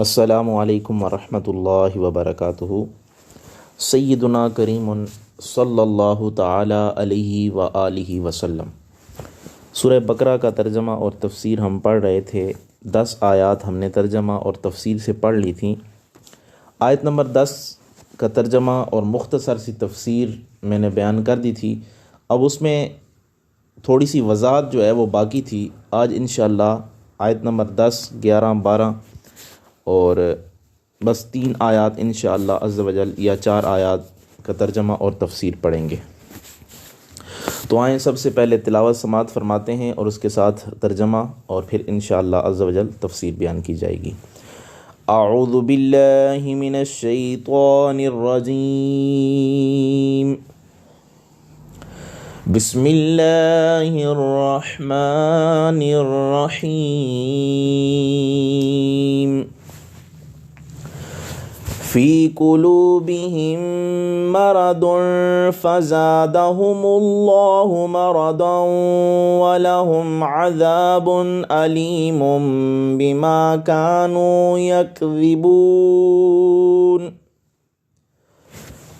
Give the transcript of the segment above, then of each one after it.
السلام علیکم ورحمۃ اللہ وبرکاتہ۔ سیدنا کریم صلی اللہ تعالی علیہ وآلہ وسلم۔ سورہ بقرہ کا ترجمہ اور تفسیر ہم پڑھ رہے تھے۔ 10 آیات ہم نے ترجمہ اور تفسیر سے پڑھ لی تھیں۔ آیت نمبر 10 کا ترجمہ اور مختصر سی تفسیر میں نے بیان کر دی تھی۔ اب اس میں تھوڑی سی وضاحت جو ہے وہ باقی تھی۔ آج انشاءاللہ آیت نمبر 10، 11، 12 اور بس 3 آیات انشاءاللہ عز و جل یا 4 آیات کا ترجمہ اور تفسیر پڑھیں گے۔ تو آئیں سب سے پہلے تلاوت سماعت فرماتے ہیں اور اس کے ساتھ ترجمہ اور پھر انشاءاللہ عز و جل تفسیر بیان کی جائے گی۔ اعوذ باللہ من الشیطان الرجیم، بسم اللہ الرحمن الرحیم۔ فی قلوبہم مرض فزادہم اللہ مرضا ولہم عذاب علیم بما کانوا یکذبون۔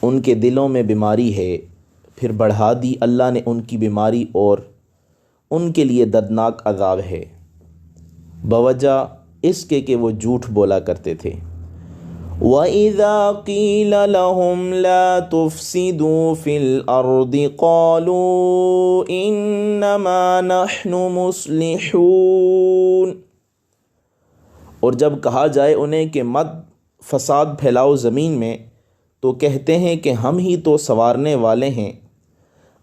ان کے دلوں میں بیماری ہے، پھر بڑھا دی اللہ نے ان کی بیماری اور ان کے لیے دردناک عذاب ہے، بوجہ اس کے کہ وہ جھوٹ بولا کرتے تھے۔ وَإِذَا قِيلَ لَهُمْ لَا تُفْسِدُوا فِي الْأَرْضِ قَالُوا إِنَّمَا نَحْنُ مُصْلِحُونَ۔ اور جب کہا جائے انہیں کہ مت فساد پھیلاؤ زمین میں، تو کہتے ہیں کہ ہم ہی تو سنوارنے والے ہیں۔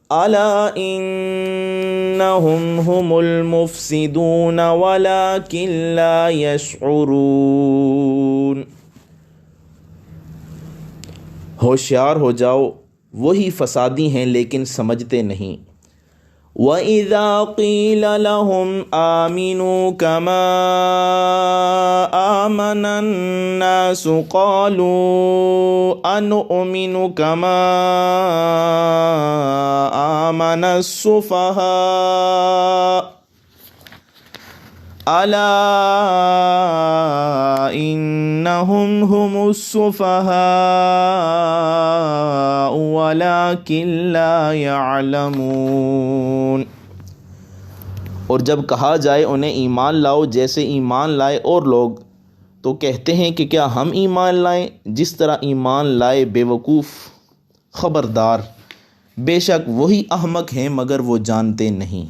أَلَا إِنَّهُمْ هُمُ الْمُفْسِدُونَ وَلَكِنْ لَا يَشْعُرُونَ۔ ہوشیار ہو جاؤ، وہی فسادی ہیں لیکن سمجھتے نہیں۔ وَإِذَا قِيلَ لَهُمْ آمِنُوا كَمَا آمَنَ النَّاسُ قَالُوا أَنُؤْمِنُ كَمَا آمَنَ السُّفَهَاءُ أَلَا إِنَّهُمْ هُمُ السُّفَهَاءُ وَلَكِنْ لَا يَعْلَمُونَ۔ اور جب کہا جائے انہیں ایمان لاؤ جیسے ایمان لائے اور لوگ، تو کہتے ہیں کہ کیا ہم ایمان لائیں جس طرح ایمان لائے بے وقوف۔ خبردار، بے شک وہی احمق ہیں مگر وہ جانتے نہیں۔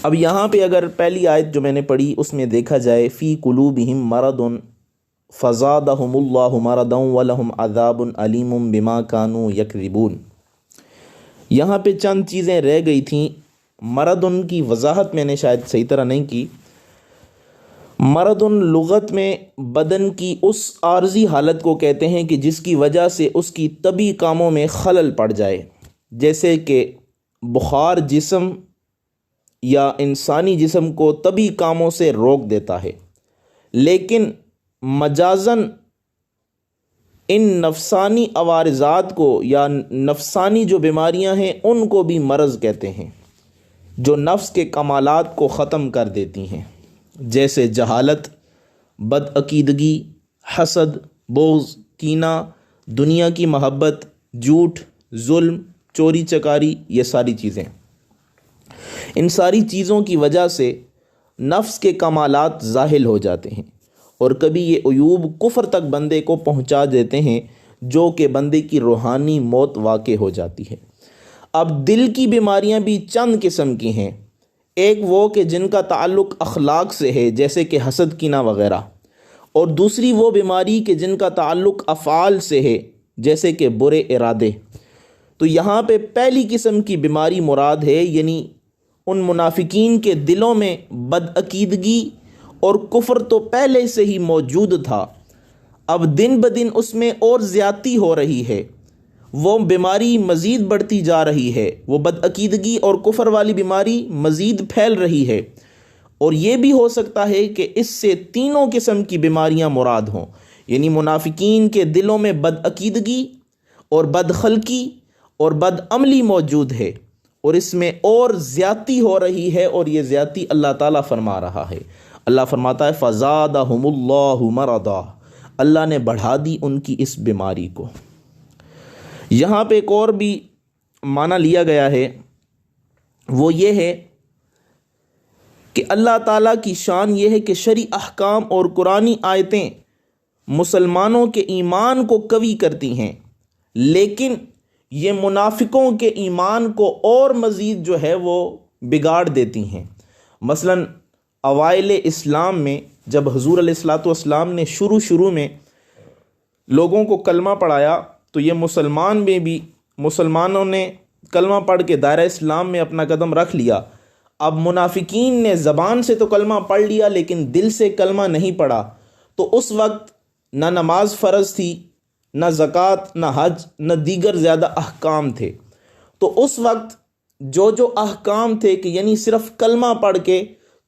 اب یہاں پہ اگر پہلی آیت جو میں نے پڑھی اس میں دیکھا جائے فی قلوبہم مرض فزادہم اللہ مرضا ولہم عذاب علیم بما کانوا یکذبون، یہاں پہ چند چیزیں رہ گئی تھیں۔ مرض کی وضاحت میں نے شاید صحیح طرح نہیں کی۔ مرض لغت میں بدن کی اس عارضی حالت کو کہتے ہیں کہ جس کی وجہ سے اس کی طبی کاموں میں خلل پڑ جائے، جیسے کہ بخار جسم یا انسانی جسم کو طبی کاموں سے روک دیتا ہے، لیکن مجازاً ان نفسانی عوارضات کو یا نفسانی جو بیماریاں ہیں ان کو بھی مرض کہتے ہیں، جو نفس کے کمالات کو ختم کر دیتی ہیں، جیسے جہالت، بدعقیدگی، حسد، بغض، کینہ، دنیا کی محبت، جھوٹ، ظلم، چوری چکاری، یہ ساری چیزیں۔ ان ساری چیزوں کی وجہ سے نفس کے کمالات زاحل ہو جاتے ہیں، اور کبھی یہ عیوب کفر تک بندے کو پہنچا دیتے ہیں، جو کہ بندے کی روحانی موت واقع ہو جاتی ہے۔ اب دل کی بیماریاں بھی چند قسم کی ہیں۔ ایک وہ کہ جن کا تعلق اخلاق سے ہے، جیسے کہ حسد، کینہ وغیرہ، اور دوسری وہ بیماری کہ جن کا تعلق افعال سے ہے، جیسے کہ برے ارادے۔ تو یہاں پہ پہلی قسم کی بیماری مراد ہے، یعنی ان منافقین کے دلوں میں بدعقیدگی اور کفر تو پہلے سے ہی موجود تھا، اب دن بدن اس میں اور زیادتی ہو رہی ہے، وہ بیماری مزید بڑھتی جا رہی ہے، وہ بدعقیدگی اور کفر والی بیماری مزید پھیل رہی ہے۔ اور یہ بھی ہو سکتا ہے کہ اس سے تینوں قسم کی بیماریاں مراد ہوں، یعنی منافقین کے دلوں میں بدعقیدگی اور بدخلقی اور بدعملی موجود ہے، اور اس میں اور زیادتی ہو رہی ہے، اور یہ زیادتی اللہ تعالیٰ فرما رہا ہے۔ اللہ فرماتا ہے فزادہم اللہ مرضا، اللہ نے بڑھا دی ان کی اس بیماری کو۔ یہاں پہ ایک اور بھی معنی لیا گیا ہے، وہ یہ ہے کہ اللہ تعالیٰ کی شان یہ ہے کہ شرعی احکام اور قرآنی آیتیں مسلمانوں کے ایمان کو قوی کرتی ہیں، لیکن یہ منافقوں کے ایمان کو اور مزید جو ہے وہ بگاڑ دیتی ہیں۔ مثلا اوائل اسلام میں جب حضور علیہ الصلاۃ والسلام نے شروع میں لوگوں کو کلمہ پڑھایا تو یہ مسلمانوں نے کلمہ پڑھ کے دائرہ اسلام میں اپنا قدم رکھ لیا۔ اب منافقین نے زبان سے تو کلمہ پڑھ لیا لیکن دل سے کلمہ نہیں پڑھا، تو اس وقت نہ نماز فرض تھی، نہ زکوٰۃ، نہ حج، نہ دیگر زیادہ احکام تھے۔ تو اس وقت جو احکام تھے کہ یعنی صرف کلمہ پڑھ کے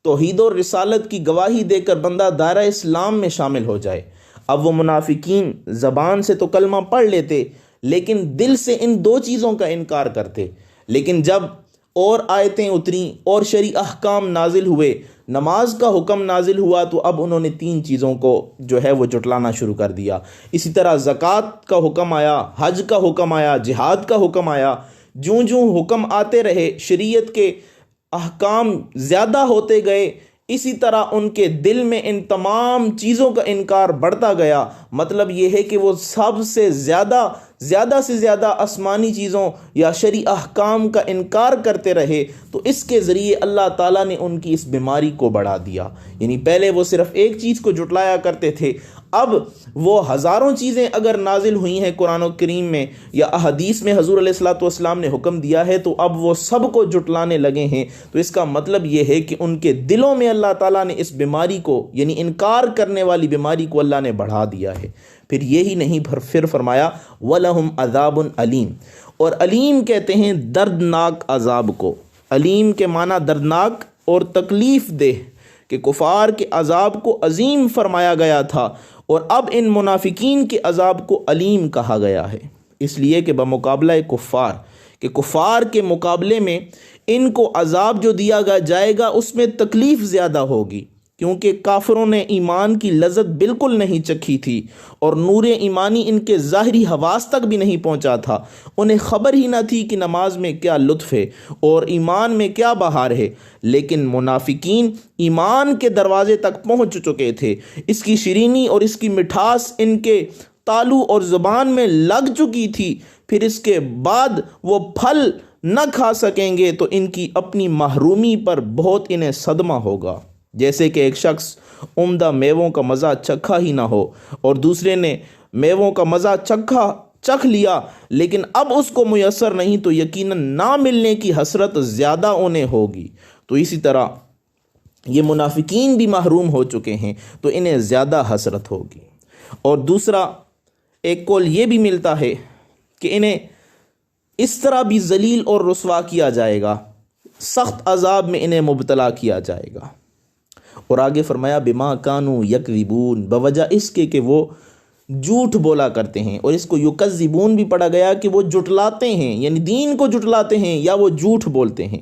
توحید و رسالت کی گواہی دے کر بندہ دائرہ اسلام میں شامل ہو جائے، اب وہ منافقین زبان سے تو کلمہ پڑھ لیتے لیکن دل سے ان دو چیزوں کا انکار کرتے۔ لیکن جب اور آیتیں اتریں اور شرعی احکام نازل ہوئے، نماز کا حکم نازل ہوا، تو اب انہوں نے تین چیزوں کو جو ہے وہ جٹلانا شروع کر دیا۔ اسی طرح زکوٰۃ کا حکم آیا، حج کا حکم آیا، جہاد کا حکم آیا، جوں حکم آتے رہے، شریعت کے احکام زیادہ ہوتے گئے، اسی طرح ان کے دل میں ان تمام چیزوں کا انکار بڑھتا گیا۔ مطلب یہ ہے کہ وہ سب سے زیادہ سے زیادہ آسمانی چیزوں یا شرعی احکام کا انکار کرتے رہے، تو اس کے ذریعے اللہ تعالیٰ نے ان کی اس بیماری کو بڑھا دیا۔ یعنی پہلے وہ صرف ایک چیز کو جٹلایا کرتے تھے، اب وہ ہزاروں چیزیں اگر نازل ہوئی ہیں قرآن و کریم میں یا احادیث میں حضور علیہ الصلاۃ والسلام نے حکم دیا ہے، تو اب وہ سب کو جٹلانے لگے ہیں۔ تو اس کا مطلب یہ ہے کہ ان کے دلوں میں اللہ تعالیٰ نے اس بیماری کو یعنی انکار کرنے والی بیماری کو اللہ نے بڑھا دیا ہے۔ پھر یہی نہیں، پھر فرمایا وَلَهُمْ عَذَابٌ علیم، اور علیم کہتے ہیں دردناک عذاب کو۔ علیم کے معنی دردناک اور تکلیف دہ، کہ کفار کے عذاب کو عظیم فرمایا گیا تھا اور اب ان منافقین کے عذاب کو علیم کہا گیا ہے، اس لیے کہ بمقابلہ کفار کے مقابلے میں ان کو عذاب جو دیا جائے گا اس میں تکلیف زیادہ ہوگی، کیونکہ کافروں نے ایمان کی لذت بالکل نہیں چکھی تھی اور نور ایمانی ان کے ظاہری حواس تک بھی نہیں پہنچا تھا، انہیں خبر ہی نہ تھی کہ نماز میں کیا لطف ہے اور ایمان میں کیا بہار ہے۔ لیکن منافقین ایمان کے دروازے تک پہنچ چکے تھے، اس کی شیرینی اور اس کی مٹھاس ان کے تالو اور زبان میں لگ چکی تھی، پھر اس کے بعد وہ پھل نہ کھا سکیں گے تو ان کی اپنی محرومی پر بہت انہیں صدمہ ہوگا۔ جیسے کہ ایک شخص عمدہ میووں کا مزہ چکھا ہی نہ ہو اور دوسرے نے میووں کا مزہ چکھ لیا لیکن اب اس کو میسر نہیں، تو یقیناً نہ ملنے کی حسرت زیادہ انہیں ہوگی۔ تو اسی طرح یہ منافقین بھی محروم ہو چکے ہیں تو انہیں زیادہ حسرت ہوگی۔ اور دوسرا ایک قول یہ بھی ملتا ہے کہ انہیں اس طرح بھی ذلیل اور رسوا کیا جائے گا، سخت عذاب میں انہیں مبتلا کیا جائے گا۔ اور آگے فرمایا بما کانوا یکذبون، بوجہ اس کے کہ وہ جھوٹ بولا کرتے ہیں، اور اس کو یکذبون بھی پڑھا گیا کہ وہ جھٹلاتے ہیں، یعنی دین کو جھٹلاتے ہیں یا وہ جھوٹ بولتے ہیں۔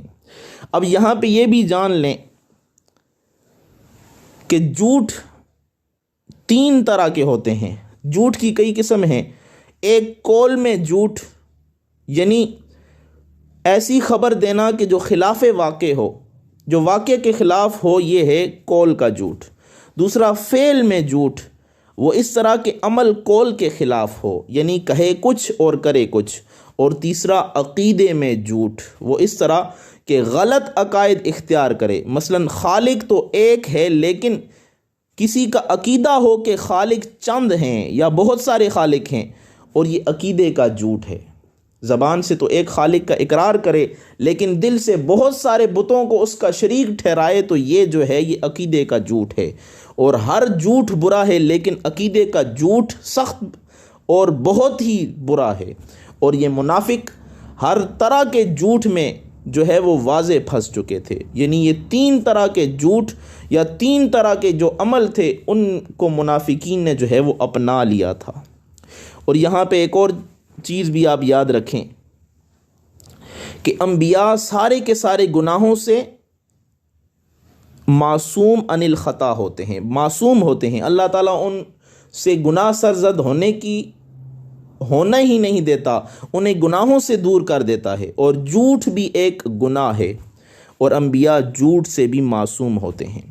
اب یہاں پہ یہ بھی جان لیں کہ جھوٹ تین طرح کے ہوتے ہیں، جھوٹ کی کئی قسم ہیں۔ ایک قول میں جھوٹ، یعنی ایسی خبر دینا کہ جو خلاف واقع ہو، جو واقع کے خلاف ہو، یہ ہے قول کا جھوٹ۔ دوسرا فعل میں جھوٹ، وہ اس طرح کے عمل قول کے خلاف ہو، یعنی کہے کچھ اور کرے کچھ۔ اور تیسرا عقیدے میں جھوٹ، وہ اس طرح کہ غلط عقائد اختیار کرے، مثلا خالق تو ایک ہے لیکن کسی کا عقیدہ ہو کہ خالق چند ہیں یا بہت سارے خالق ہیں، اور یہ عقیدے کا جھوٹ ہے۔ زبان سے تو ایک خالق کا اقرار کرے لیکن دل سے بہت سارے بتوں کو اس کا شریک ٹھہرائے، تو یہ جو ہے یہ عقیدے کا جھوٹ ہے۔ اور ہر جھوٹ برا ہے لیکن عقیدے کا جھوٹ سخت اور بہت ہی برا ہے۔ اور یہ منافق ہر طرح کے جھوٹ میں جو ہے وہ واضح پھنس چکے تھے، یعنی یہ تین طرح کے جھوٹ یا تین طرح کے جو عمل تھے ان کو منافقین نے جو ہے وہ اپنا لیا تھا۔ اور یہاں پہ ایک اور چیز بھی آپ یاد رکھیں کہ انبیاء سارے کے سارے گناہوں سے معصوم عن الخطا ہوتے ہیں، معصوم ہوتے ہیں، اللہ تعالیٰ ان سے گناہ سرزد ہونا ہی نہیں دیتا، انہیں گناہوں سے دور کر دیتا ہے، اور جھوٹ بھی ایک گناہ ہے، اور انبیاء جھوٹ سے بھی معصوم ہوتے ہیں۔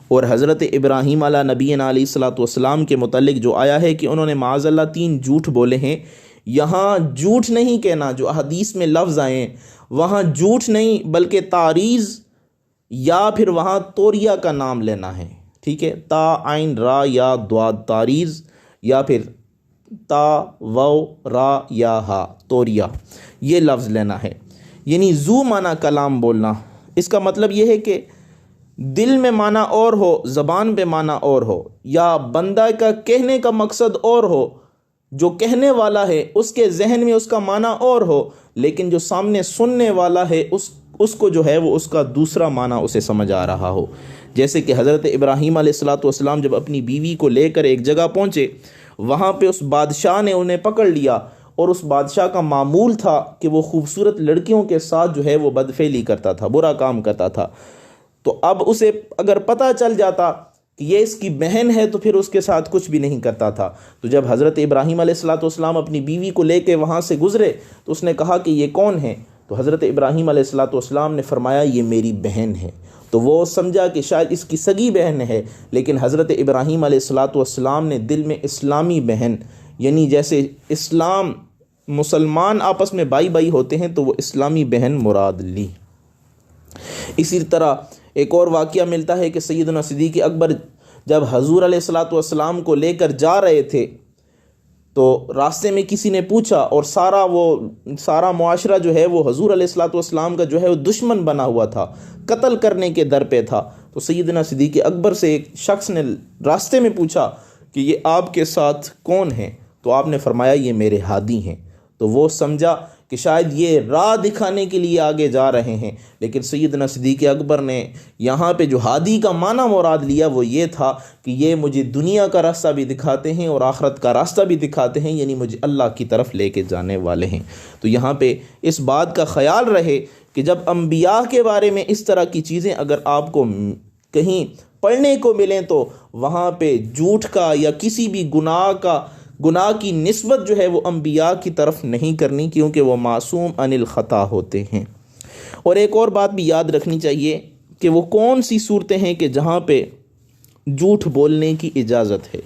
اور حضرت ابراہیم علیہ نبینا علیہ الصلوۃ والسلام کے متعلق جو آیا ہے کہ انہوں نے معاذ اللہ 3 جھوٹ بولے ہیں، یہاں جھوٹ نہیں کہنا، جو حدیث میں لفظ آئے ہیں وہاں جھوٹ نہیں بلکہ تعریض یا پھر وہاں توریہ کا نام لینا ہے، ٹھیک ہے، تا عین را یا دواد تعریض، یا پھر تا واو را یا ہا توریہ، یہ لفظ لینا ہے، یعنی زو معنی کلام بولنا۔ اس کا مطلب یہ ہے کہ دل میں معنی اور ہو، زبان پہ معنی اور ہو، یا بندہ کا کہنے کا مقصد اور ہو، جو کہنے والا ہے اس کے ذہن میں اس کا معنی اور ہو، لیکن جو سامنے سننے والا ہے اس کو جو ہے وہ اس کا دوسرا معنی اسے سمجھ آ رہا ہو۔ جیسے کہ حضرت ابراہیم علیہ الصلوۃ والسلام جب اپنی بیوی کو لے کر ایک جگہ پہنچے، وہاں پہ اس بادشاہ نے انہیں پکڑ لیا، اور اس بادشاہ کا معمول تھا کہ وہ خوبصورت لڑکیوں کے ساتھ جو ہے وہ بدفعلی کرتا تھا، برا کام کرتا تھا۔ تو اب اسے اگر پتہ چل جاتا کہ یہ اس کی بہن ہے تو پھر اس کے ساتھ کچھ بھی نہیں کرتا تھا۔ تو جب حضرت ابراہیم علیہ الصلوۃ والسلام اپنی بیوی کو لے کے وہاں سے گزرے تو اس نے کہا کہ یہ کون ہے؟ تو حضرت ابراہیم علیہ الصلوۃ والسلام نے فرمایا یہ میری بہن ہے۔ تو وہ سمجھا کہ شاید اس کی سگی بہن ہے، لیکن حضرت ابراہیم علیہ الصلوۃ والسلام نے دل میں اسلامی بہن، یعنی جیسے اسلام مسلمان آپس میں بھائی بھائی ہوتے ہیں تو وہ اسلامی بہن مراد لی۔ اسی طرح ایک اور واقعہ ملتا ہے کہ سیدنا صدیق اکبر جب حضور علیہ الصلوۃ والسلام کو لے کر جا رہے تھے تو راستے میں کسی نے پوچھا، اور سارا معاشرہ جو ہے وہ حضور علیہ الصلوۃ والسلام کا جو ہے وہ دشمن بنا ہوا تھا، قتل کرنے کے در پہ تھا۔ تو سیدنا صدیق اکبر سے ایک شخص نے راستے میں پوچھا کہ یہ آپ کے ساتھ کون ہیں؟ تو آپ نے فرمایا یہ میرے ہادی ہیں۔ تو وہ سمجھا کہ شاید یہ راہ دکھانے کے لیے آگے جا رہے ہیں، لیکن سیدنا صدیق اکبر نے یہاں پہ جو ہادی کا معنی مراد لیا وہ یہ تھا کہ یہ مجھے دنیا کا راستہ بھی دکھاتے ہیں اور آخرت کا راستہ بھی دکھاتے ہیں، یعنی مجھے اللہ کی طرف لے کے جانے والے ہیں۔ تو یہاں پہ اس بات کا خیال رہے کہ جب انبیاء کے بارے میں اس طرح کی چیزیں اگر آپ کو کہیں پڑھنے کو ملیں تو وہاں پہ جھوٹ کا یا کسی بھی گناہ کی نسبت جو ہے وہ انبیاء کی طرف نہیں کرنی، کیونکہ وہ معصوم عن الخطا ہوتے ہیں۔ اور ایک اور بات بھی یاد رکھنی چاہیے کہ وہ کون سی صورتیں ہیں کہ جہاں پہ جھوٹ بولنے کی اجازت ہے۔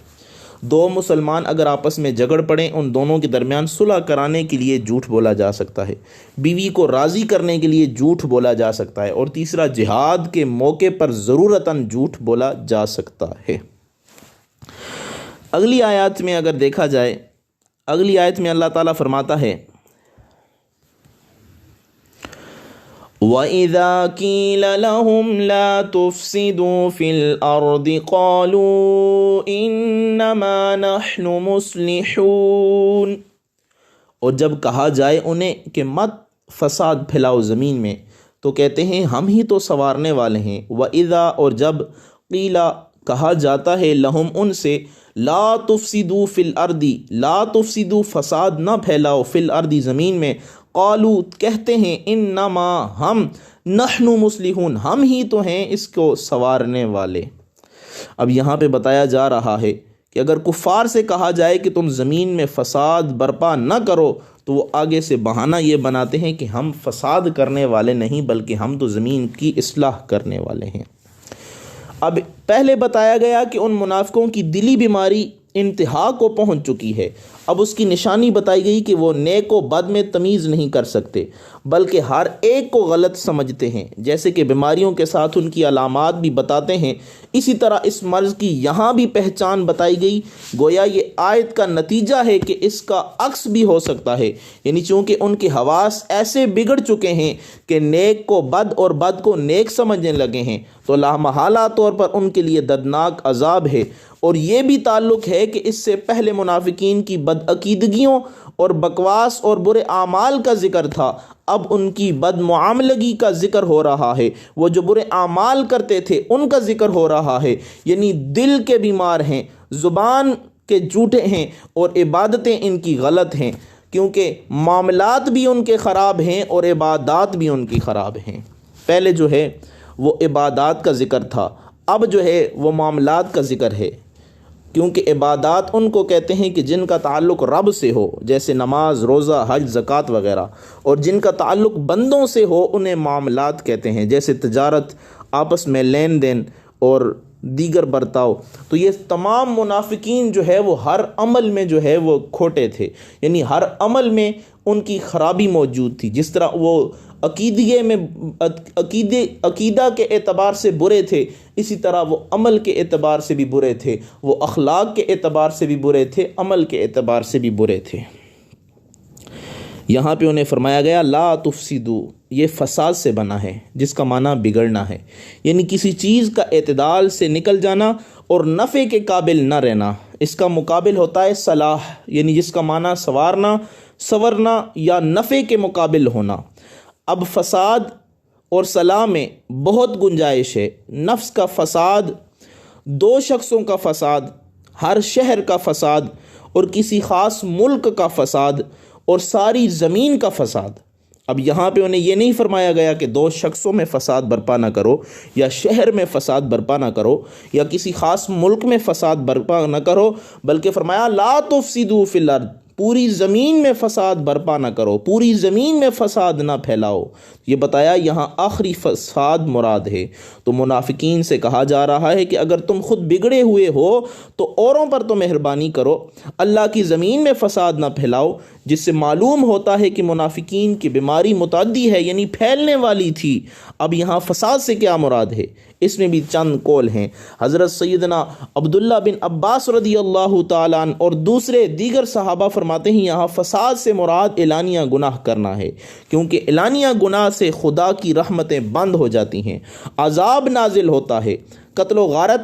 2 مسلمان اگر آپس میں جھگڑ پڑیں، ان دونوں کے درمیان صلح کرانے کے لیے جھوٹ بولا جا سکتا ہے، بیوی کو راضی کرنے کے لیے جھوٹ بولا جا سکتا ہے، اور تیسرا جہاد کے موقع پر ضرورتاً جھوٹ بولا جا سکتا ہے۔ اگلی آیات میں اگر دیکھا جائے، اگلی آیت میں اللہ تعالیٰ فرماتا ہے وَإِذَا قِيلَ لَهُمْ لَا تُفْسِدُوا فِي الْأَرْضِ قَالُوا إِنَّمَا نَحْنُ مُصْلِحُونَ، اور جب کہا جائے انہیں کہ مت فساد پھیلاؤ زمین میں تو کہتے ہیں ہم ہی تو سنوارنے والے ہیں۔ وَإِذَا، اور جب قِيلَ کہا جاتا ہے لہم ان سے، لا تفسدوا فی الارض، لا تفسدوا فساد نہ پھیلاؤ، فی الارض زمین میں، قالو کہتے ہیں انما ہم، نحن مصلحون ہم ہی تو ہیں اس کو سنوارنے والے۔ اب یہاں پہ بتایا جا رہا ہے کہ اگر کفار سے کہا جائے کہ تم زمین میں فساد برپا نہ کرو تو وہ آگے سے بہانہ یہ بناتے ہیں کہ ہم فساد کرنے والے نہیں بلکہ ہم تو زمین کی اصلاح کرنے والے ہیں۔ اب پہلے بتایا گیا کہ ان منافقوں کی دلی بیماری انتہا کو پہنچ چکی ہے، اب اس کی نشانی بتائی گئی کہ وہ نیک و بد میں تمیز نہیں کر سکتے بلکہ ہر ایک کو غلط سمجھتے ہیں، جیسے کہ بیماریوں کے ساتھ ان کی علامات بھی بتاتے ہیں، اسی طرح اس مرض کی یہاں بھی پہچان بتائی گئی۔ گویا یہ آیت کا نتیجہ ہے کہ اس کا عکس بھی ہو سکتا ہے، یعنی چونکہ ان کے حواس ایسے بگڑ چکے ہیں کہ نیک کو بد اور بد کو نیک سمجھنے لگے ہیں، تو لامحالہ طور پر ان کے لیے دردناک عذاب ہے۔ اور یہ بھی تعلق ہے کہ اس سے پہلے منافقین کی بدعقیدگیوں اور بکواس اور برے اعمال کا ذکر تھا، اب ان کی بد معاملگی کا ذکر ہو رہا ہے، وہ جو برے اعمال کرتے تھے ان کا ذکر ہو رہا ہے، یعنی دل کے بیمار ہیں، زبان کے جھوٹے ہیں اور عبادتیں ان کی غلط ہیں، کیونکہ معاملات بھی ان کے خراب ہیں اور عبادات بھی ان کی خراب ہیں۔ پہلے جو ہے وہ عبادات کا ذکر تھا، اب جو ہے وہ معاملات کا ذکر ہے، کیونکہ عبادات ان کو کہتے ہیں کہ جن کا تعلق رب سے ہو، جیسے نماز، روزہ، حج، زکوٰۃ وغیرہ، اور جن کا تعلق بندوں سے ہو انہیں معاملات کہتے ہیں، جیسے تجارت، آپس میں لین دین اور دیگر برتاؤ۔ تو یہ تمام منافقین جو ہے وہ ہر عمل میں جو ہے وہ کھوٹے تھے، یعنی ہر عمل میں ان کی خرابی موجود تھی۔ جس طرح وہ عقیدہ کے اعتبار سے برے تھے، اسی طرح وہ عمل کے اعتبار سے بھی برے تھے، وہ اخلاق کے اعتبار سے بھی برے تھے، عمل کے اعتبار سے بھی برے تھے۔ یہاں پہ انہیں فرمایا گیا لا تفسدو، یہ فساد سے بنا ہے جس کا معنی بگڑنا ہے، یعنی کسی چیز کا اعتدال سے نکل جانا اور نفع کے قابل نہ رہنا۔ اس کا مقابل ہوتا ہے صلاح، یعنی جس کا معنی سنورنا یا نفع کے مقابل ہونا۔ اب فساد اور صلاح میں بہت گنجائش ہے۔ نفس کا فساد، دو شخصوں کا فساد، ہر شہر کا فساد، اور کسی خاص ملک کا فساد، اور ساری زمین کا فساد۔ اب یہاں پہ انہیں یہ نہیں فرمایا گیا کہ دو شخصوں میں فساد برپا نہ کرو، یا شہر میں فساد برپا نہ کرو، یا کسی خاص ملک میں فساد برپا نہ کرو، بلکہ فرمایا لا تفسدوا فی الارض، پوری زمین میں فساد برپا نہ کرو، پوری زمین میں فساد نہ پھیلاؤ۔ یہ بتایا یہاں آخری فساد مراد ہے۔ تو منافقین سے کہا جا رہا ہے کہ اگر تم خود بگڑے ہوئے ہو تو اوروں پر تو مہربانی کرو، اللہ کی زمین میں فساد نہ پھیلاؤ، جس سے معلوم ہوتا ہے کہ منافقین کی بیماری متعدی ہے، یعنی پھیلنے والی تھی۔ اب یہاں فساد سے کیا مراد ہے، اس میں بھی چند قول ہیں۔ حضرت سیدنا عبداللہ بن عباس رضی اللہ تعالیٰ عنہ اور دیگر صحابہ فرماتے ہیں یہاں فساد سے مراد اعلانیہ گناہ کرنا ہے، کیونکہ اعلانیہ گناہ سے خدا کی رحمتیں بند ہو جاتی ہیں، عذاب نازل ہوتا ہے، قتل و غارت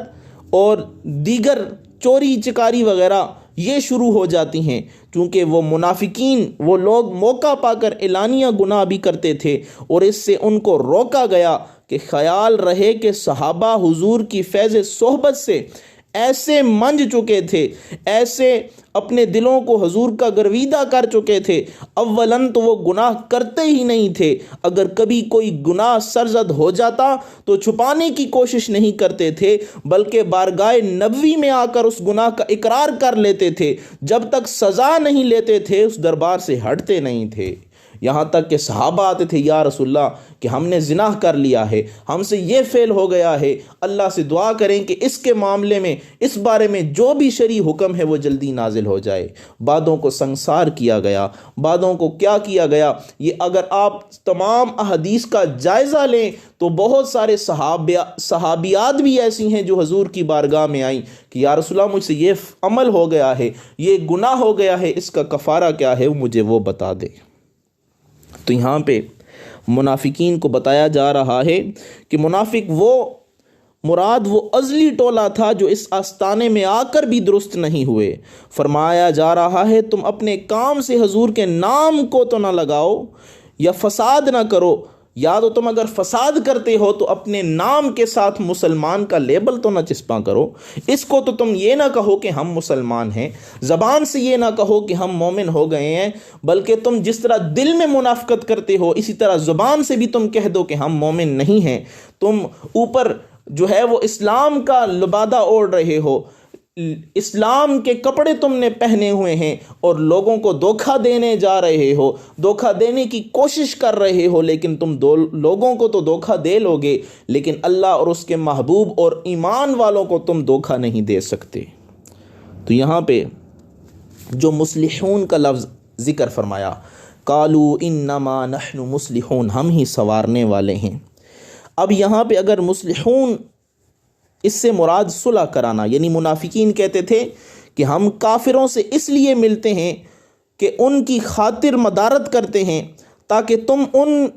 اور دیگر چوری چکاری وغیرہ یہ شروع ہو جاتی ہیں۔ چونکہ وہ منافقین، وہ لوگ موقع پا کر اعلانیہ گناہ بھی کرتے تھے، اور اس سے ان کو روکا گیا کہ خیال رہے کہ صحابہ حضور کی فیض صحبت سے ایسے منج چکے تھے، ایسے اپنے دلوں کو حضور کا گرویدہ کر چکے تھے، اولاً تو وہ گناہ کرتے ہی نہیں تھے، اگر کبھی کوئی گناہ سرزد ہو جاتا تو چھپانے کی کوشش نہیں کرتے تھے، بلکہ بارگاہ نبوی میں آ کر اس گناہ کا اقرار کر لیتے تھے، جب تک سزا نہیں لیتے تھے اس دربار سے ہٹتے نہیں تھے۔ یہاں تک کہ صحابہ آتے تھے، یا رسول اللہ کہ ہم نے زنا کر لیا ہے، ہم سے یہ فعل ہو گیا ہے، اللہ سے دعا کریں کہ اس کے معاملے میں، اس بارے میں جو بھی شرعی حکم ہے وہ جلدی نازل ہو جائے۔ بعدوں کو سنسار کیا گیا، بعدوں کو کیا کیا گیا، یہ اگر آپ تمام احادیث کا جائزہ لیں تو بہت سارے صحابیات بھی ایسی ہیں جو حضور کی بارگاہ میں آئیں کہ یا رسول اللہ مجھ سے یہ عمل ہو گیا ہے، یہ گناہ ہو گیا ہے، اس کا کفارہ کیا ہے مجھے وہ بتا دے۔ تو یہاں پہ منافقین کو بتایا جا رہا ہے کہ منافق مراد وہ ازلی ٹولہ تھا جو اس آستانے میں آ کر بھی درست نہیں ہوئے۔ فرمایا جا رہا ہے تم اپنے کام سے حضور کے نام کو تو نہ لگاؤ یا فساد نہ کرو، یا تو تم اگر فساد کرتے ہو تو اپنے نام کے ساتھ مسلمان کا لیبل تو نہ چسپاں کرو، اس کو تو تم یہ نہ کہو کہ ہم مسلمان ہیں، زبان سے یہ نہ کہو کہ ہم مومن ہو گئے ہیں، بلکہ تم جس طرح دل میں منافقت کرتے ہو اسی طرح زبان سے بھی تم کہہ دو کہ ہم مومن نہیں ہیں۔ تم اوپر جو ہے وہ اسلام کا لبادہ اوڑھ رہے ہو، اسلام کے کپڑے تم نے پہنے ہوئے ہیں اور لوگوں کو دھوکہ دینے جا رہے ہو، دھوکہ دینے کی کوشش کر رہے ہو، لیکن تم لوگوں کو تو دھوکہ دے لوگے، لیکن اللہ اور اس کے محبوب اور ایمان والوں کو تم دھوکہ نہیں دے سکتے۔ تو یہاں پہ جو مصلحون کا لفظ ذکر فرمایا، قالوا انما نحن مصلحون، ہم ہی سنوارنے والے ہیں۔ اب یہاں پہ اگر مصلحون اس سے مراد صلح کرانا، یعنی منافقین کہتے تھے کہ ہم کافروں سے اس لیے ملتے ہیں کہ ان کی خاطر مدارت کرتے ہیں تاکہ تم ان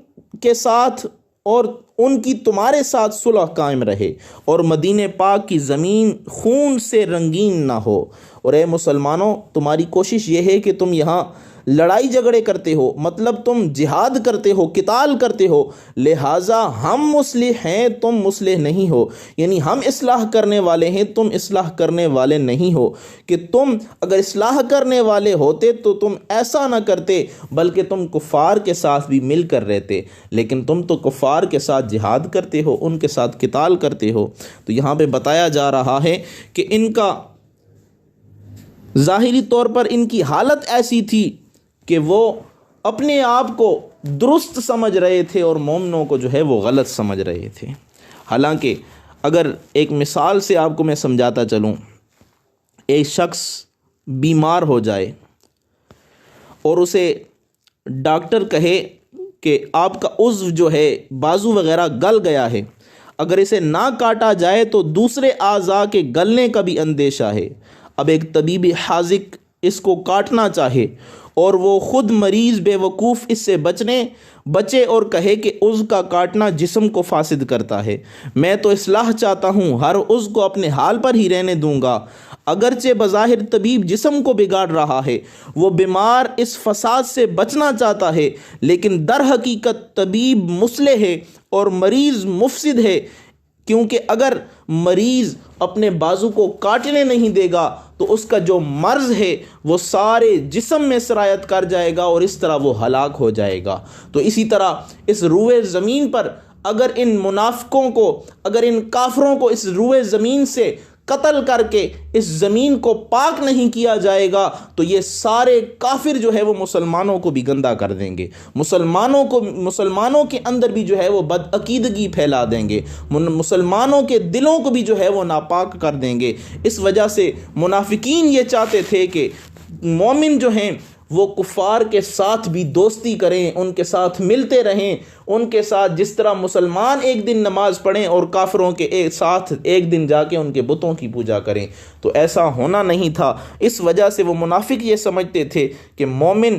کے ساتھ اور ان کی تمہارے ساتھ صلح قائم رہے اور مدینہ پاک کی زمین خون سے رنگین نہ ہو۔ اور اے مسلمانوں، تمہاری کوشش یہ ہے کہ تم یہاں لڑائی جھگڑے کرتے ہو، مطلب تم جہاد کرتے ہو، قتال کرتے ہو، لہٰذا ہم مصلح ہیں، تم مصلح نہیں ہو، یعنی ہم اصلاح کرنے والے ہیں، تم اصلاح کرنے والے نہیں ہو، کہ تم اگر اصلاح کرنے والے ہوتے تو تم ایسا نہ کرتے، بلکہ تم کفار کے ساتھ بھی مل کر رہتے، لیکن تم تو کفار کے ساتھ ساتھ جہاد کرتے ہو، ان کے ساتھ قتال کرتے ہو۔ تو یہاں پہ بتایا جا رہا ہے کہ ان کا ظاہری طور پر ان کی حالت ایسی تھی کہ وہ اپنے آپ کو درست سمجھ رہے تھے اور مومنوں کو جو ہے وہ غلط سمجھ رہے تھے۔ حالانکہ اگر ایک مثال سے آپ کو میں سمجھاتا چلوں، ایک شخص بیمار ہو جائے اور اسے ڈاکٹر کہے کہ آپ کا عضو جو ہے بازو وغیرہ گل گیا ہے، اگر اسے نہ کاٹا جائے تو دوسرے اعضاء کے گلنے کا بھی اندیشہ ہے۔ اب ایک طبیب حاذق اس کو کاٹنا چاہے اور وہ خود مریض بے وقوف اس سے بچے اور کہے کہ عضو کا کاٹنا جسم کو فاسد کرتا ہے، میں تو اصلاح چاہتا ہوں، ہر عضو کو اپنے حال پر ہی رہنے دوں گا۔ اگرچہ بظاہر طبیب جسم کو بگاڑ رہا ہے، وہ بیمار اس فساد سے بچنا چاہتا ہے، لیکن در حقیقت طبیب مصلح ہے اور مریض مفسد ہے، کیونکہ اگر مریض اپنے بازو کو کاٹنے نہیں دے گا تو اس کا جو مرض ہے وہ سارے جسم میں سرایت کر جائے گا اور اس طرح وہ ہلاک ہو جائے گا۔ تو اسی طرح اس روئے زمین پر اگر ان منافقوں کو، اگر ان کافروں کو اس روئے زمین سے قتل کر کے اس زمین کو پاک نہیں کیا جائے گا تو یہ سارے کافر جو ہے وہ مسلمانوں کو بھی گندہ کر دیں گے، مسلمانوں کے اندر بھی جو ہے وہ بدعقیدگی پھیلا دیں گے، مسلمانوں کے دلوں کو بھی جو ہے وہ ناپاک کر دیں گے۔ اس وجہ سے منافقین یہ چاہتے تھے کہ مومن جو ہیں وہ کفار کے ساتھ بھی دوستی کریں، ان کے ساتھ ملتے رہیں، ان کے ساتھ جس طرح مسلمان ایک دن نماز پڑھیں اور کافروں کے ساتھ ایک دن جا کے ان کے بتوں کی پوجا کریں۔ تو ایسا ہونا نہیں تھا۔ اس وجہ سے وہ منافق یہ سمجھتے تھے کہ مومن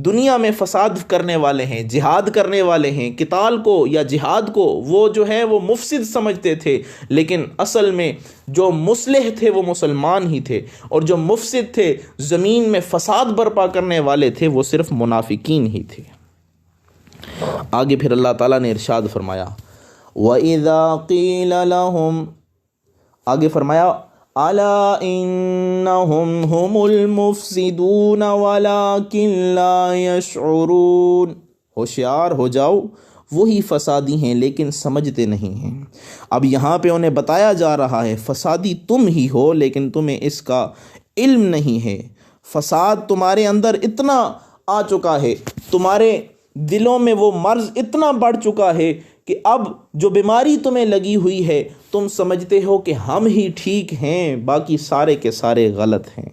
دنیا میں فساد کرنے والے ہیں، جہاد کرنے والے ہیں، قتال کو یا جہاد کو وہ جو ہے وہ مفسد سمجھتے تھے، لیکن اصل میں جو مصلح تھے وہ مسلمان ہی تھے، اور جو مفسد تھے، زمین میں فساد برپا کرنے والے تھے، وہ صرف منافقین ہی تھے۔ آگے پھر اللہ تعالیٰ نے ارشاد فرمایا وَإِذَا قِيلَ لَهُمْ، آگے فرمایا أَلَا إِنَّهُمْ هُمُ الْمُفْسِدُونَ وَلَكِنْ لَا يَشْعُرُونَ، ہوشیار ہو جاؤ، وہی فسادی ہیں لیکن سمجھتے نہیں ہیں۔ اب یہاں پہ انہیں بتایا جا رہا ہے فسادی تم ہی ہو لیکن تمہیں اس کا علم نہیں ہے۔ فساد تمہارے اندر اتنا آ چکا ہے، تمہارے دلوں میں وہ مرض اتنا بڑھ چکا ہے کہ اب جو بیماری تمہیں لگی ہوئی ہے تم سمجھتے ہو کہ ہم ہی ٹھیک ہیں، باقی سارے کے سارے غلط ہیں۔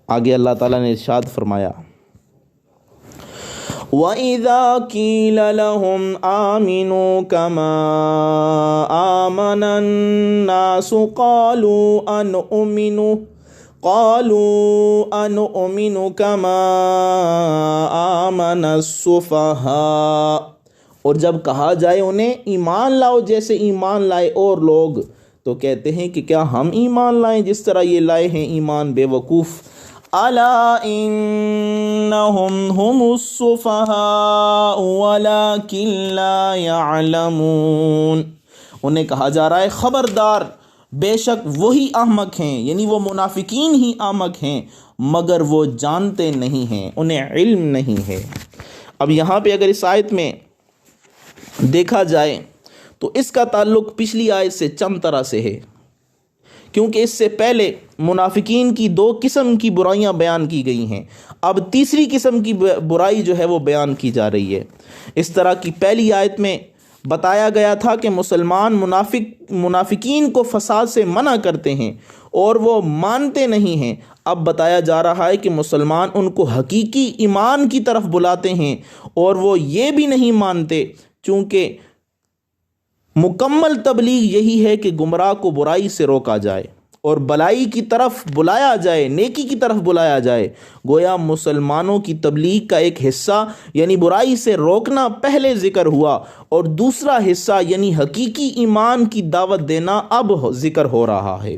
آگے اللہ تعالیٰ نے ارشاد فرمایا وَإِذَا قِيلَ لَهُمْ آمِنُوا كَمَا آمَنَ النَّاسُ قَالُوا أَنُؤْمِنُ كَمَا آمَنَ السُّفَهَاءُ، اور جب کہا جائے انہیں ایمان لاؤ جیسے ایمان لائے اور لوگ، تو کہتے ہیں کہ کیا ہم ایمان لائیں جس طرح یہ لائے ہیں ایمان بے وقوف۔ أَلَا إِنَّهُمْ هُمُ السُّفَهَاءُ وَلَكِنْ لَا يَعْلَمُونَ، انہیں کہا جا رہا ہے خبردار، بے شک وہی احمق ہیں، یعنی وہ منافقین ہی احمق ہیں، مگر وہ جانتے نہیں ہیں، انہیں علم نہیں ہے۔ اب یہاں پہ اگر اس آیت میں دیکھا جائے تو اس کا تعلق پچھلی آیت سے چند طرح سے ہے، کیونکہ اس سے پہلے منافقین کی دو قسم کی برائیاں بیان کی گئی ہیں، اب تیسری قسم کی برائی جو ہے وہ بیان کی جا رہی ہے۔ اس طرح کی پہلی آیت میں بتایا گیا تھا کہ مسلمان منافقین کو فساد سے منع کرتے ہیں اور وہ مانتے نہیں ہیں، اب بتایا جا رہا ہے کہ مسلمان ان کو حقیقی ایمان کی طرف بلاتے ہیں اور وہ یہ بھی نہیں مانتے، چونکہ مکمل تبلیغ یہی ہے کہ گمراہ کو برائی سے روکا جائے اور بلائی کی طرف بلایا جائے، نیکی کی طرف بلایا جائے۔ گویا مسلمانوں کی تبلیغ کا ایک حصہ یعنی برائی سے روکنا پہلے ذکر ہوا، اور دوسرا حصہ یعنی حقیقی ایمان کی دعوت دینا اب ذکر ہو رہا ہے۔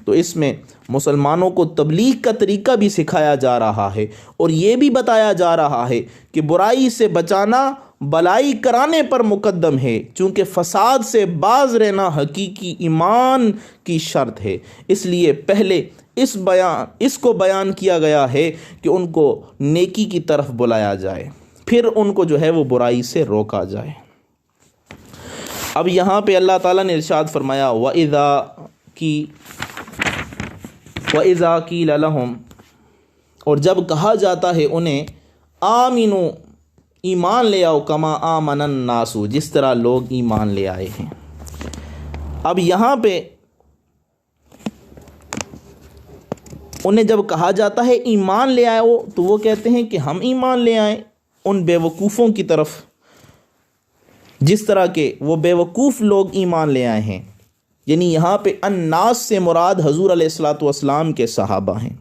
تو اس میں مسلمانوں کو تبلیغ کا طریقہ بھی سکھایا جا رہا ہے اور یہ بھی بتایا جا رہا ہے کہ برائی سے بچانا بلائی کرانے پر مقدم ہے، چونکہ فساد سے باز رہنا حقیقی ایمان کی شرط ہے، اس لیے پہلے اس کو بیان کیا گیا ہے کہ ان کو نیکی کی طرف بلایا جائے، پھر ان کو جو ہے وہ برائی سے روکا جائے۔ اب یہاں پہ اللہ تعالیٰ نے ارشاد فرمایا وَإِذَا قِيلَ لَهُمْ، اور جب کہا جاتا ہے انہیں آمنو ایمان لے آؤ کما آمن الناس، جس طرح لوگ ایمان لے آئے ہیں۔ اب یہاں پہ انہیں جب کہا جاتا ہے ایمان لے آؤ تو وہ کہتے ہیں کہ ہم ایمان لے آئیں ان بے وقوفوں کی طرف، جس طرح کے وہ بے وقوف لوگ ایمان لے آئے ہیں۔ یعنی یہاں پہ الناس سے مراد حضور علیہ الصلاۃ والسلام کے صحابہ ہیں،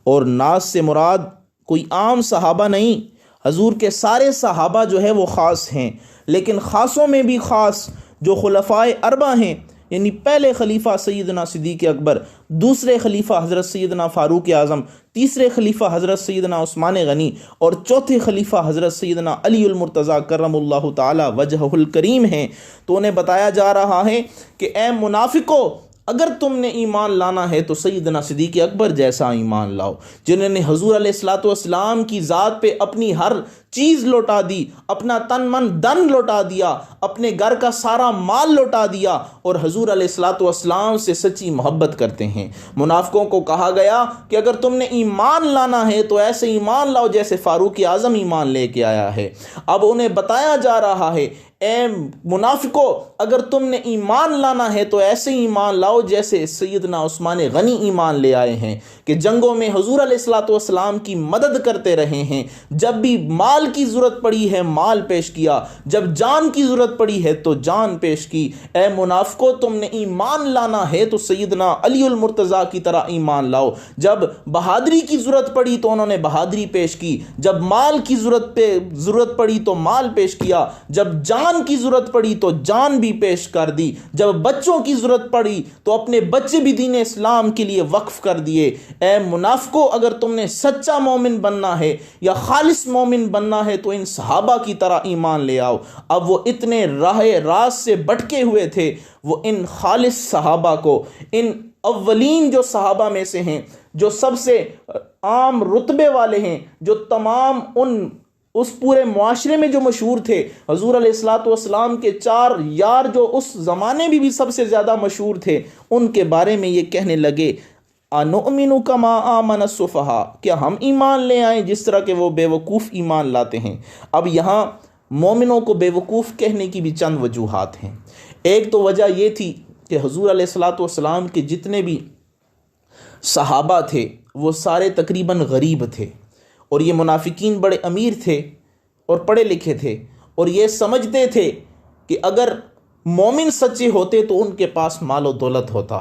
اور ناس سے مراد کوئی عام صحابہ نہیں، حضور کے سارے صحابہ جو ہے وہ خاص ہیں، لیکن خاصوں میں بھی خاص جو خلفائے اربعہ ہیں، یعنی پہلے خلیفہ سیدنا صدیق اکبر، دوسرے خلیفہ حضرت سیدنا فاروق اعظم، تیسرے خلیفہ حضرت سیدنا عثمان غنی، اور چوتھے خلیفہ حضرت سیدنا علی المرتضیٰ کرم اللہ تعالی وجہہ الکریم ہیں۔ تو انہیں بتایا جا رہا ہے کہ اے منافقو، اگر تم نے ایمان لانا ہے تو سیدنا صدیق اکبر جیسا ایمان لاؤ، جنہوں نے حضور علیہ الصلاۃ والسلام کی ذات پہ اپنی ہر چیز لوٹا دی، اپنا تن من دن لوٹا دیا، اپنے گھر کا سارا مال لوٹا دیا، اور حضور علیہ الصلاۃ والسلام سے سچی محبت کرتے ہیں۔ منافقوں کو کہا گیا کہ اگر تم نے ایمان لانا ہے تو ایسے ایمان لاؤ جیسے فاروق اعظم ایمان لے کے آیا ہے۔ اب انہیں بتایا جا رہا ہے اے منافقو، اگر تم نے ایمان لانا ہے تو ایسے ایمان لاؤ جیسے سیدنا عثمان غنی ایمان لے آئے ہیں، کہ جنگوں میں حضور علیہ الصلاۃ والسلام کی مدد کرتے رہے ہیں، جب بھی مال کی ضرورت پڑی ہے مال پیش کیا، جب جان کی ضرورت پڑی ہے تو جان پیش کی۔ اے منافقو، تم نے ایمان لانا ہے تو سیدنا علی المرتضیٰ کی طرح ایمان لاؤ، جب بہادری کی ضرورت پڑی تو انہوں نے بہادری پیش کی، جب مال کی ضرورت پڑی تو مال پیش کیا، جب جان کی ضرورت پڑی تو جان بھی پیش کر دی، جب بچوں کی ضرورت پڑی تو اپنے بچے بھی دین اسلام کے لیے وقف کر دیے۔ اے منافقو، اگر تم نے سچا مومن بننا ہے یا خالص مومن بننا ہے تو ان صحابہ کی طرح ایمان لے آؤ۔ اب وہ اتنے راہ راست سے بھٹکے ہوئے تھے، وہ ان خالص صحابہ کو، ان اولین جو صحابہ میں سے ہیں، جو سب سے عام رتبے والے ہیں، جو تمام اس پورے معاشرے میں جو مشہور تھے، حضور علیہ الصلاۃ والسلام کے 4 یار جو اس زمانے میں بھی سب سے زیادہ مشہور تھے، ان کے بارے میں یہ کہنے لگے انؤمن کما آمن السفہاء، کیا ہم ایمان لے آئیں جس طرح کہ وہ بے وقوف ایمان لاتے ہیں۔ اب یہاں مومنوں کو بے وقوف کہنے کی بھی چند وجوہات ہیں۔ ایک تو وجہ یہ تھی کہ حضور علیہ الصلاۃ والسلام کے جتنے بھی صحابہ تھے وہ سارے تقریباً غریب تھے، اور یہ منافقین بڑے امیر تھے اور پڑھے لکھے تھے، اور یہ سمجھتے تھے کہ اگر مومن سچے ہوتے تو ان کے پاس مال و دولت ہوتا،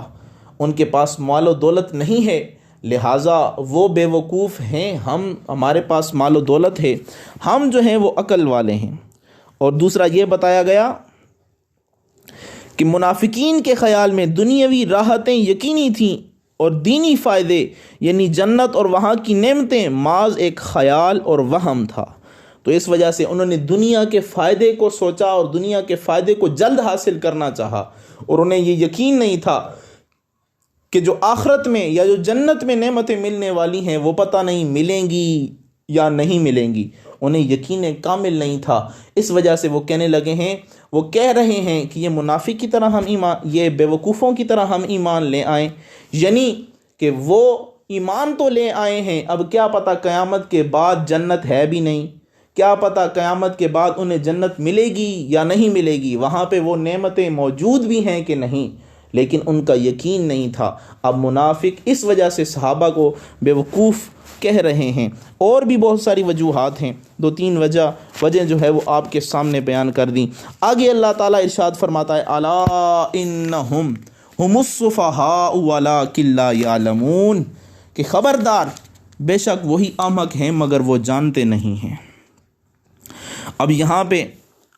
ان کے پاس مال و دولت نہیں ہے، لہٰذا وہ بے وقوف ہیں، ہمارے پاس مال و دولت ہے، ہم جو ہیں وہ عقل والے ہیں۔ اور دوسرا یہ بتایا گیا کہ منافقین کے خیال میں دنیاوی راحتیں یقینی تھیں اور دینی فائدے یعنی جنت اور وہاں کی نعمتیں محض ایک خیال اور وہم تھا۔ تو اس وجہ سے انہوں نے دنیا کے فائدے کو سوچا اور دنیا کے فائدے کو جلد حاصل کرنا چاہا، اور انہیں یہ یقین نہیں تھا کہ جو آخرت میں یا جو جنت میں نعمتیں ملنے والی ہیں وہ پتہ نہیں ملیں گی یا نہیں ملیں گی، انہیں یقین کامل نہیں تھا۔ اس وجہ سے وہ کہنے لگے ہیں، وہ کہہ رہے ہیں کہ یہ منافق کی طرح ہم ایمان، یہ بے وقوفوں کی طرح ہم ایمان لے آئیں، یعنی کہ وہ ایمان تو لے آئے ہیں، اب کیا پتہ قیامت کے بعد جنت ہے بھی نہیں، کیا پتہ قیامت کے بعد انہیں جنت ملے گی یا نہیں ملے گی، وہاں پہ وہ نعمتیں موجود بھی ہیں کہ نہیں، لیکن ان کا یقین نہیں تھا۔ اب منافق اس وجہ سے صحابہ کو بے وقوف کہہ رہے ہیں۔ اور بھی بہت ساری وجوہات ہیں، 2-3 وجہ جو ہے وہ آپ کے سامنے بیان کر دیں۔ آگے اللہ تعالیٰ ارشاد فرماتا ہے الا انہم ہم السفہاء ولکن لا یعلمون، کہ خبردار بے شک وہی احمق ہیں مگر وہ جانتے نہیں ہیں۔ اب یہاں پہ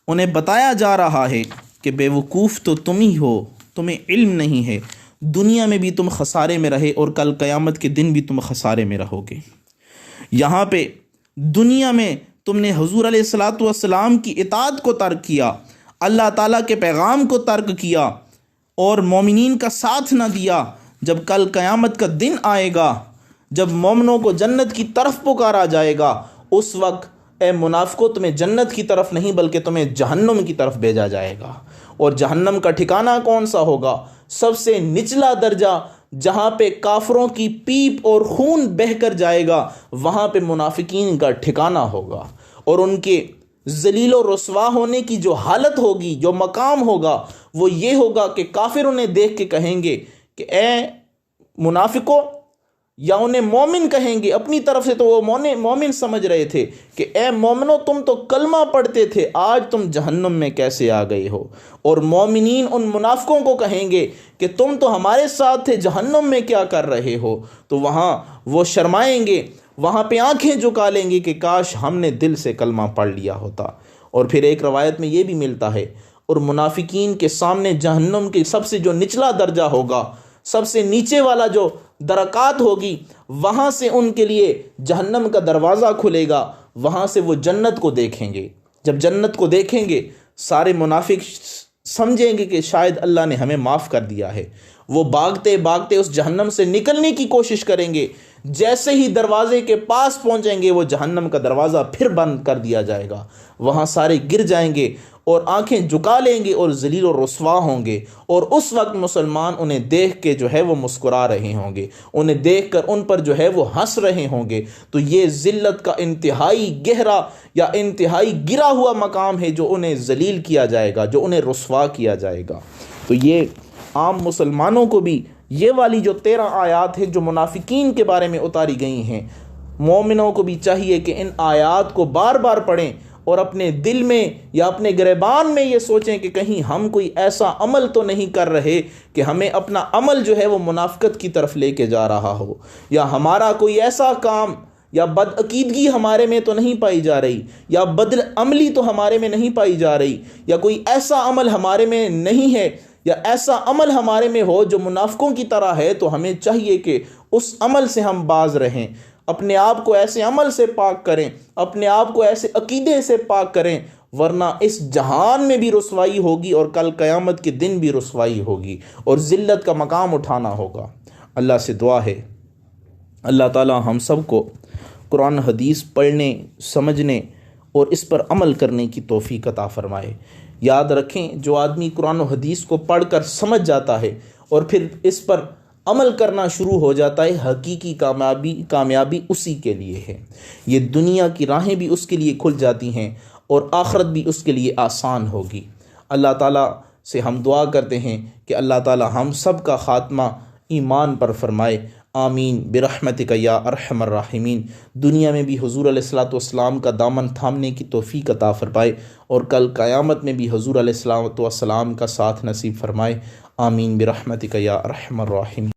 انہیں بتایا جا رہا ہے کہ بے وقوف تو تم ہی ہو، تمہیں علم نہیں ہے، دنیا میں بھی تم خسارے میں رہے اور کل قیامت کے دن بھی تم خسارے میں رہو گے۔ یہاں پہ دنیا میں تم نے حضور علیہ الصلاۃ والسلام کی اطاعت کو ترک کیا، اللہ تعالیٰ کے پیغام کو ترک کیا اور مومنین کا ساتھ نہ دیا۔ جب کل قیامت کا دن آئے گا، جب مومنوں کو جنت کی طرف پکارا جائے گا، اس وقت اے منافقو تمہیں جنت کی طرف نہیں بلکہ تمہیں جہنم کی طرف بھیجا جائے گا۔ اور جہنم کا ٹھکانہ کون سا ہوگا؟ سب سے نچلا درجہ جہاں پہ کافروں کی پیپ اور خون بہہ کر جائے گا، وہاں پہ منافقین کا ٹھکانہ ہوگا، اور ان کے ذلیل و رسوا ہونے کی جو حالت ہوگی، جو مقام ہوگا، وہ یہ ہوگا کہ کافر انہیں دیکھ کے کہیں گے کہ اے منافقو، یا انہیں مومن کہیں گے، اپنی طرف سے تو وہ مومن سمجھ رہے تھے کہ اے مومنو تم تو کلمہ پڑھتے تھے، آج تم جہنم میں کیسے آ گئے ہو؟ اور مومنین ان منافقوں کو کہیں گے کہ تم تو ہمارے ساتھ تھے، جہنم میں کیا کر رہے ہو؟ تو وہاں وہ شرمائیں گے، وہاں پہ آنکھیں جھکا لیں گے کہ کاش ہم نے دل سے کلمہ پڑھ لیا ہوتا۔ اور پھر ایک روایت میں یہ بھی ملتا ہے، اور منافقین کے سامنے جہنم کے سب سے جو نچلا درجہ ہوگا، سب سے نیچے والا جو درکات ہوگی، وہاں سے ان کے لیے جہنم کا دروازہ کھلے گا، وہاں سے وہ جنت کو دیکھیں گے۔ جب جنت کو دیکھیں گے، سارے منافق سمجھیں گے کہ شاید اللہ نے ہمیں معاف کر دیا ہے، وہ بھاگتے بھاگتے اس جہنم سے نکلنے کی کوشش کریں گے، جیسے ہی دروازے کے پاس پہنچیں گے وہ جہنم کا دروازہ پھر بند کر دیا جائے گا، وہاں سارے گر جائیں گے اور آنکھیں جھکا لیں گے اور ذلیل و رسوا ہوں گے، اور اس وقت مسلمان انہیں دیکھ کے جو ہے وہ مسکرا رہے ہوں گے، انہیں دیکھ کر ان پر جو ہے وہ ہنس رہے ہوں گے۔ تو یہ ذلت کا انتہائی گہرا یا انتہائی گرا ہوا مقام ہے جو انہیں ذلیل کیا جائے گا، جو انہیں رسوا کیا جائے گا۔ تو یہ عام مسلمانوں کو بھی یہ والی جو 13 آیات ہیں جو منافقین کے بارے میں اتاری گئی ہیں، مومنوں کو بھی چاہیے کہ ان آیات کو بار بار پڑھیں اور اپنے دل میں یا اپنے گریبان میں یہ سوچیں کہ کہیں ہم کوئی ایسا عمل تو نہیں کر رہے کہ ہمیں اپنا عمل جو ہے وہ منافقت کی طرف لے کے جا رہا ہو، یا ہمارا کوئی ایسا کام یا بدعقیدگی ہمارے میں تو نہیں پائی جا رہی، یا بدعملی تو ہمارے میں نہیں پائی جا رہی، یا کوئی ایسا عمل ہمارے میں نہیں ہے، یا ایسا عمل ہمارے میں ہو جو منافقوں کی طرح ہے، تو ہمیں چاہیے کہ اس عمل سے ہم باز رہیں، اپنے آپ کو ایسے عمل سے پاک کریں، اپنے آپ کو ایسے عقیدے سے پاک کریں، ورنہ اس جہان میں بھی رسوائی ہوگی اور کل قیامت کے دن بھی رسوائی ہوگی اور ذلت کا مقام اٹھانا ہوگا۔ اللہ سے دعا ہے اللہ تعالی ہم سب کو قرآن حدیث پڑھنے، سمجھنے اور اس پر عمل کرنے کی توفیق عطا فرمائے۔ یاد رکھیں، جو آدمی قرآن و حدیث کو پڑھ کر سمجھ جاتا ہے اور پھر اس پر عمل کرنا شروع ہو جاتا ہے، حقیقی کامیابی اسی کے لیے ہے۔ یہ دنیا کی راہیں بھی اس کے لیے کھل جاتی ہیں اور آخرت بھی اس کے لیے آسان ہوگی۔ اللہ تعالیٰ سے ہم دعا کرتے ہیں کہ اللہ تعالیٰ ہم سب کا خاتمہ ایمان پر فرمائے، آمین برحمتک یا ارحم الراحمین۔ دنیا میں بھی حضور علیہ الصلوۃ والسلام کا دامن تھامنے کی توفیق عطا فرمائے، اور کل قیامت میں بھی حضور علیہ الصلوۃ والسلام کا ساتھ نصیب فرمائے، آمین برحمتک یا ارحم الراحمین۔